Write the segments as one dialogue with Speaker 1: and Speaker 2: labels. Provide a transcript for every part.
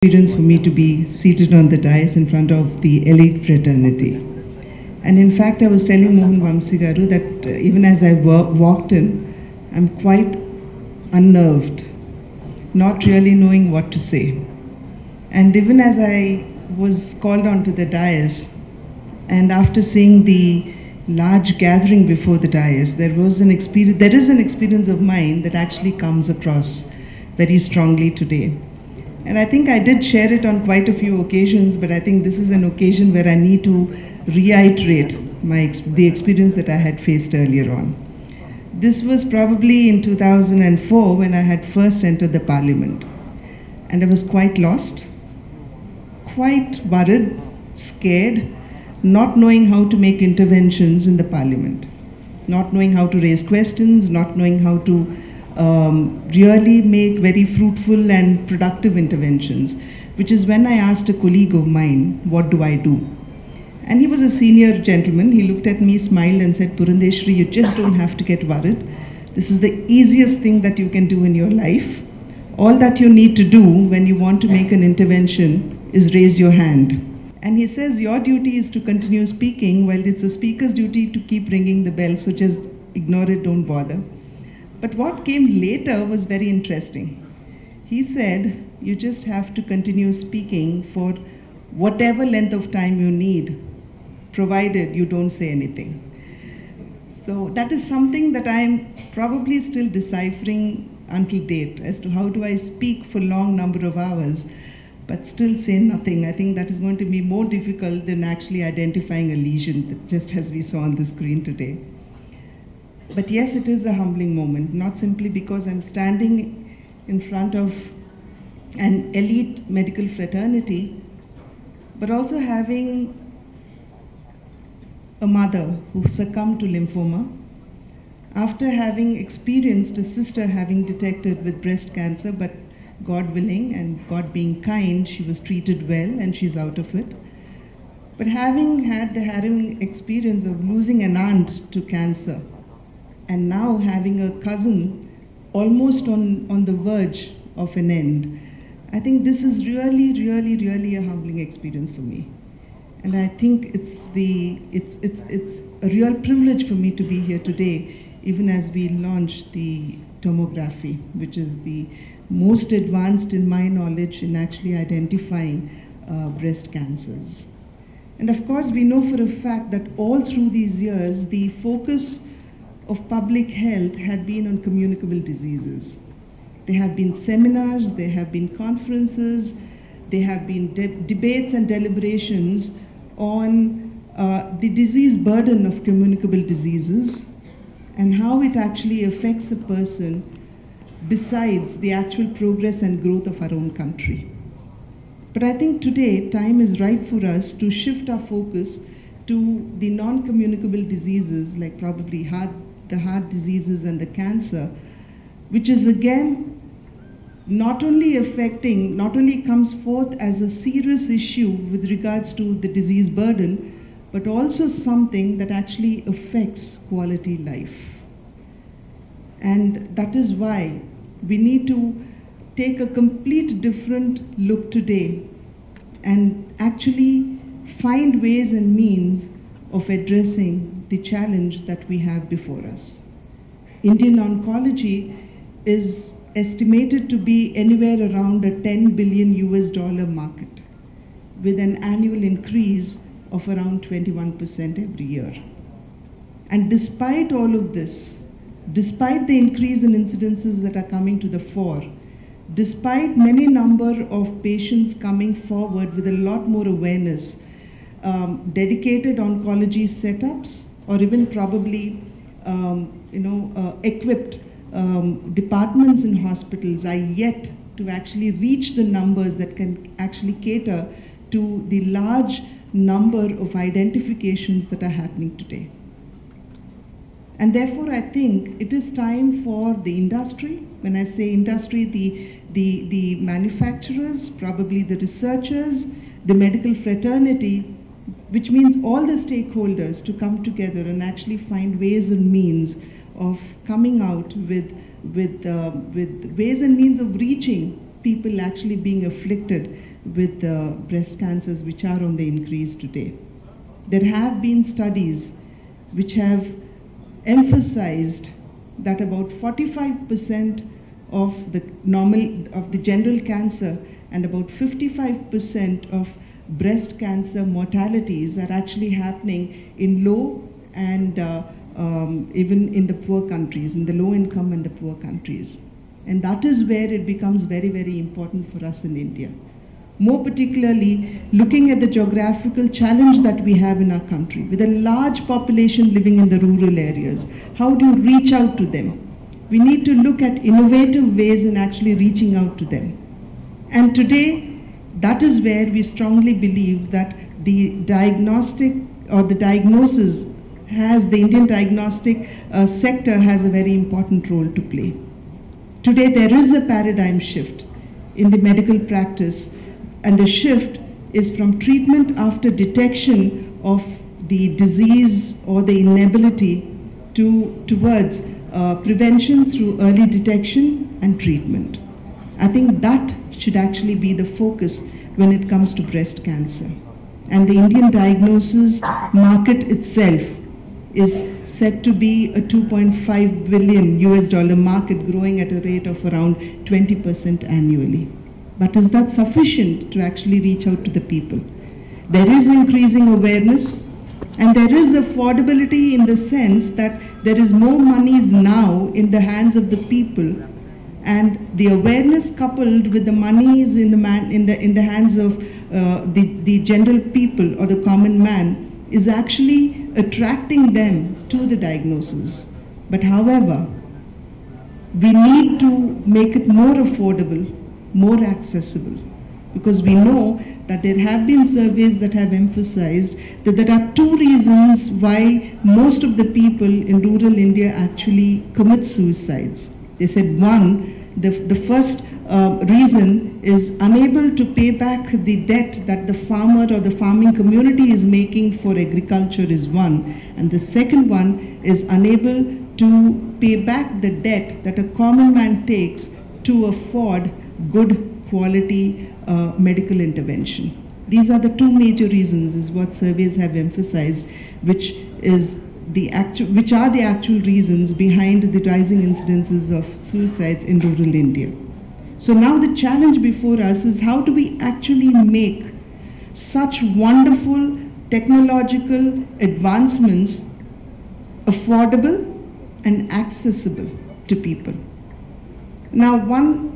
Speaker 1: Experience for me to be seated on the dais in front of the elite fraternity. And in fact, I was telling Mohan Vamsi Garu that even as I walked in, I'm quite unnerved, not really knowing what to say. And even as I was called onto the dais, and after seeing the large gathering before the dais, there is an experience of mine that actually comes across very strongly today. And I think I did share it on quite a few occasions, but I think this is an occasion where I need to reiterate the experience that I had faced earlier on. This was probably in 2004 when I had first entered the parliament. And I was quite lost, quite worried, scared, not knowing how to make interventions in the parliament, not knowing how to raise questions, not knowing how to really make very fruitful and productive interventions, which is when I asked a colleague of mine, what do I do? And he was a senior gentleman. He looked at me, smiled and said, Purandeswari, you just don't have to get worried. This is the easiest thing that you can do in your life. All that you need to do when you want to make an intervention is raise your hand. And he says, your duty is to continue speaking, while it's a speaker's duty to keep ringing the bell, so just ignore it, don't bother. But what came later was very interesting. He said, you just have to continue speaking for whatever length of time you need, provided you don't say anything. So that is something that I'm probably still deciphering until date, as to how do I speak for a long number of hours, but still say nothing. I think that is going to be more difficult than actually identifying a lesion, just as we saw on the screen today. But yes, it is a humbling moment, not simply because I'm standing in front of an elite medical fraternity, but also having a mother who succumbed to lymphoma after having experienced a sister having detected with breast cancer, but God willing and God being kind, she was treated well and she's out of it. But having had the harrowing experience of losing an aunt to cancer, and now having a cousin almost on the verge of an end, I think this is really a humbling experience for me. And I think it's a real privilege for me to be here today, even as we launch the tomography, which is the most advanced, in my knowledge, in actually identifying breast cancers. And of course, we know for a fact that all through these years, the focus of public health had been on communicable diseases. There have been seminars, there have been conferences, there have been debates and deliberations on the disease burden of communicable diseases and how it actually affects a person besides the actual progress and growth of our own country. But I think today, time is right for us to shift our focus to the non-communicable diseases, like probably the heart diseases and the cancer, which is again not only comes forth as a serious issue with regards to the disease burden, but also something that actually affects quality life. And that is why we need to take a complete different look today and actually find ways and means of addressing the challenge that we have before us. Indian oncology is estimated to be anywhere around a $10 billion market, with an annual increase of around 21% every year. And despite all of this, despite the increase in incidences that are coming to the fore, despite many number of patients coming forward with a lot more awareness, dedicated oncology setups, or even probably equipped departments in hospitals are yet to actually reach the numbers that can actually cater to the large number of identifications that are happening today. And therefore, I think it is time for the industry, when I say industry, the manufacturers, probably the researchers, the medical fraternity, which means all the stakeholders to come together and actually find ways and means of coming out with ways and means of reaching people actually being afflicted with breast cancers, which are on the increase today. There have been studies which have emphasized that about 45% of the general cancer and about 55% of breast cancer mortalities are actually happening in low and even in the poor countries, in the low income and the poor countries. And that is where it becomes very, very important for us in India. More particularly, looking at the geographical challenge that we have in our country, with a large population living in the rural areas. How do you reach out to them? We need to look at innovative ways in actually reaching out to them. And today, that is where we strongly believe that the diagnostic or the diagnosis has, the Indian diagnostic sector has a very important role to play. Today, there is a paradigm shift in the medical practice, and the shift is from treatment after detection of the disease or the inability towards prevention through early detection and treatment. I think that should actually be the focus when it comes to breast cancer. And the Indian diagnosis market itself is set to be a $2.5 billion market, growing at a rate of around 20% annually. But is that sufficient to actually reach out to the people? There is increasing awareness, and there is affordability in the sense that there is more monies now in the hands of the people, and the awareness coupled with the monies in the hands of the general people or the common man is actually attracting them to the diagnosis. But however, we need to make it more affordable, more accessible, because we know that there have been surveys that have emphasized that there are two reasons why most of the people in rural India actually commit suicides. They said one, the first reason is unable to pay back the debt that the farmer or the farming community is making for agriculture is one, and the second one is unable to pay back the debt that a common man takes to afford good quality medical intervention. These are the two major reasons, is what surveys have emphasized, which are the actual reasons behind the rising incidences of suicides in rural India. So now the challenge before us is how do we actually make such wonderful technological advancements affordable and accessible to people. Now one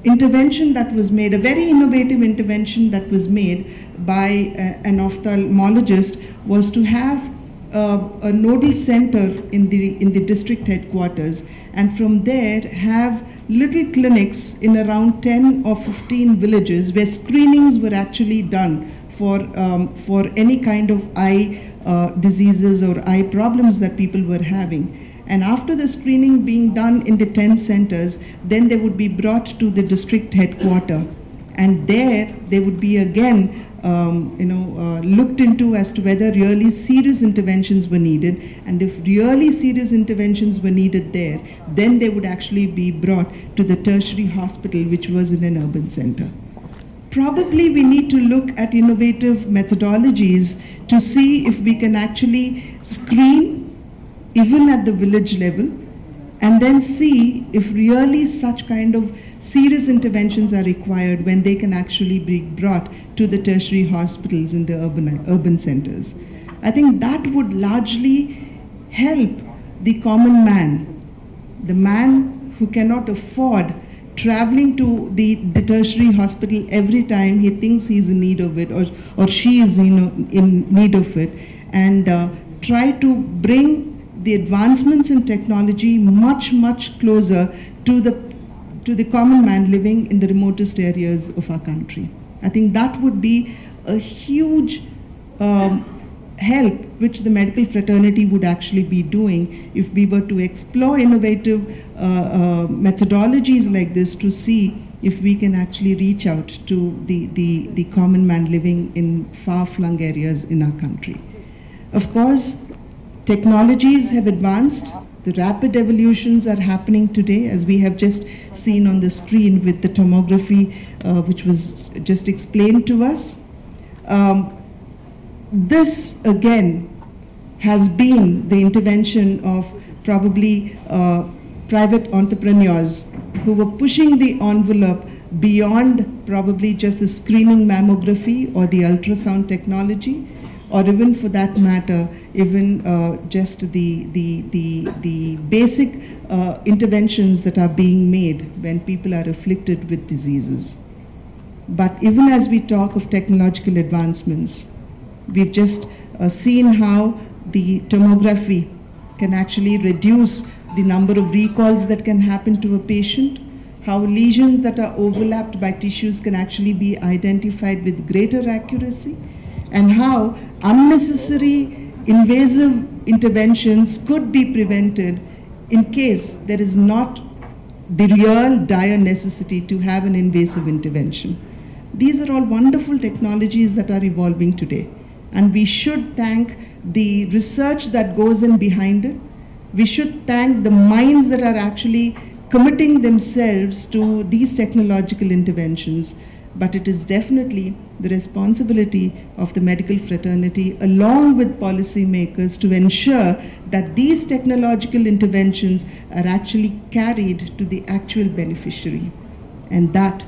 Speaker 1: intervention that was made, a very innovative intervention that was made by an ophthalmologist, was to have a nodal center in the district headquarters, and from there have little clinics in around 10 or 15 villages where screenings were actually done for any kind of eye diseases or eye problems that people were having. And after the screening being done in the 10 centers, then they would be brought to the district headquarters, and there they would be again looked into as to whether really serious interventions were needed, and if really serious interventions were needed there, then they would actually be brought to the tertiary hospital, which was in an urban center. Probably we need to look at innovative methodologies to see if we can actually screen even at the village level, and then see if really such kind of serious interventions are required when they can actually be brought to the tertiary hospitals in the urban centers. I think that would largely help the common man, the man who cannot afford traveling to the tertiary hospital every time he thinks he's in need of it, or she is in need of it, and try to bring the advancements in technology much, much closer to the common man living in the remotest areas of our country. I think that would be a huge help which the medical fraternity would actually be doing if we were to explore innovative methodologies like this to see if we can actually reach out to the common man living in far-flung areas in our country. Of course, technologies have advanced. The rapid evolutions are happening today, as we have just seen on the screen with the tomography, which was just explained to us. This, again, has been the intervention of probably private entrepreneurs who were pushing the envelope beyond probably just the screening mammography or the ultrasound technology, or even for that matter, even just the basic interventions that are being made when people are afflicted with diseases. But even as we talk of technological advancements, we've just seen how the tomography can actually reduce the number of recalls that can happen to a patient, how lesions that are overlapped by tissues can actually be identified with greater accuracy, and how unnecessary invasive interventions could be prevented in case there is not the real dire necessity to have an invasive intervention. These are all wonderful technologies that are evolving today, and we should thank the research that goes in behind it. We should thank the minds that are actually committing themselves to these technological interventions, but it is definitely the responsibility of the medical fraternity along with policymakers to ensure that these technological interventions are actually carried to the actual beneficiary, and that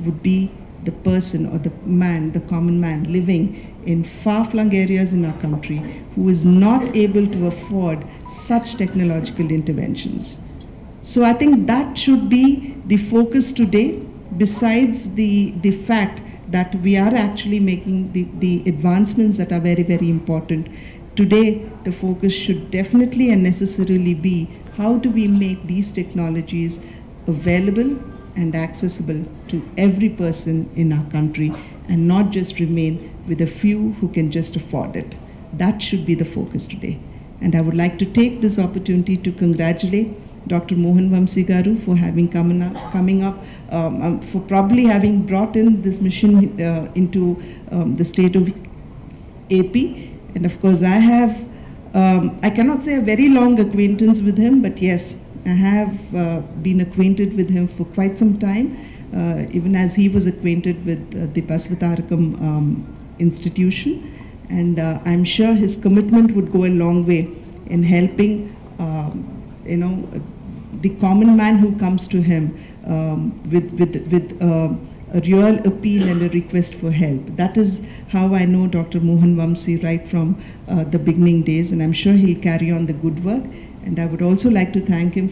Speaker 1: would be the person or the man, the common man living in far-flung areas in our country who is not able to afford such technological interventions. So I think that should be the focus today, besides the fact that we are actually making the advancements that are very, very important. Today, the focus should definitely and necessarily be how do we make these technologies available and accessible to every person in our country, and not just remain with a few who can just afford it. That should be the focus today. And I would like to take this opportunity to congratulate Dr. Mohan Vamsi Garu for having coming up, for probably having brought in this mission into the state of AP. And of course, I have, I cannot say a very long acquaintance with him, but yes, I have been acquainted with him for quite some time, even as he was acquainted with the Basavatarakam institution. And I'm sure his commitment would go a long way in helping the common man who comes to him with a real appeal and a request for help. That is how I know Dr. Mohan Vamsi right from the beginning days, and I'm sure he'll carry on the good work. And I would also like to thank him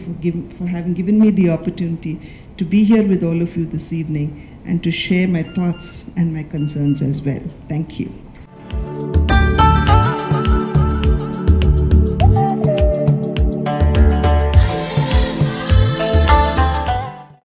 Speaker 1: for having given me the opportunity to be here with all of you this evening and to share my thoughts and my concerns as well. Thank you.